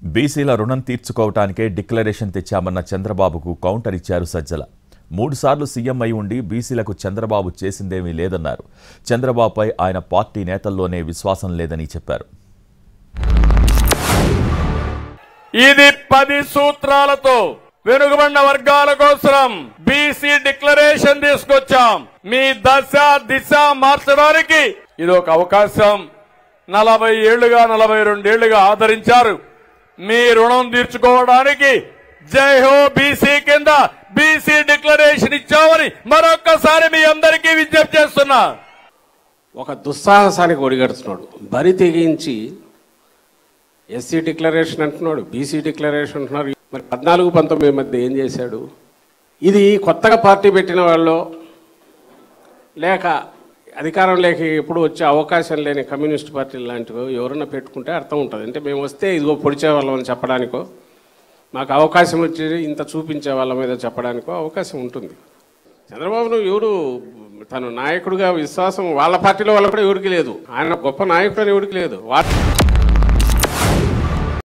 బీసీల రుణం తీర్చుకోవటానికే డిక్లరేషన్ తెచ్చామన్న చంద్రబాబుకు కౌంటర్ ఇచ్చారు సజ్జల. 3 సార్లు సీఎం అయి ఉండి బీసీలకు చంద్రబాబు చేసిందేమీ లేదన్నారు. చంద్రబాబుపై ఆయన పార్టీ నేతల్లోనే విశ్వాసం లేదని చెప్పారు. ఇది 10 సూత్రాలతో వెనుకబడిన వర్గాల కోసం బీసీ డిక్లరేషన్ తీసుకొచ్చాం. మీ దశ దిశ మార్చడానికి ఇది ఒక అవకాశం. 40 ఏళ్లుగా 42 ఏళ్లుగా ఆదరించారు. మీ రుణం తీర్చుకోవడానికి జై హో బీసీ కింద బీసీ డిక్లరేషన్ ఇచ్చామని మరొక్కసారి మీ అందరికీ విజ్ఞప్తి చేస్తున్నా. ఒక దుస్సాహసానికి ఒడిగడుతున్నాడు. బరి తెగించి ఎస్సీ డిక్లరేషన్ అంటున్నాడు, బీసీ డిక్లరేషన్ అంటున్నారు. మరి 14-19 మధ్య ఏం చేశాడు? ఇది కొత్తగా పార్టీ పెట్టిన వాళ్ళు లేక అధికారం లేక ఎప్పుడు వచ్చే అవకాశం లేని కమ్యూనిస్ట్ పార్టీలు లాంటివి ఎవరన్నా పెట్టుకుంటే అర్థం ఉంటుంది. అంటే మేము వస్తే ఇదిగో పొడిచే వాళ్ళం అని చెప్పడానికో, మాకు అవకాశం వచ్చి ఇంత చూపించే వాళ్ళ మీద చెప్పడానికో అవకాశం ఉంటుంది. చంద్రబాబును ఎవరు తను నాయకుడిగా విశ్వాసం వాళ్ళ పార్టీలో వాళ్ళకు కూడా ఎవరికి లేదు. ఆయన గొప్ప నాయకుడు అని ఎవరికి లేదు.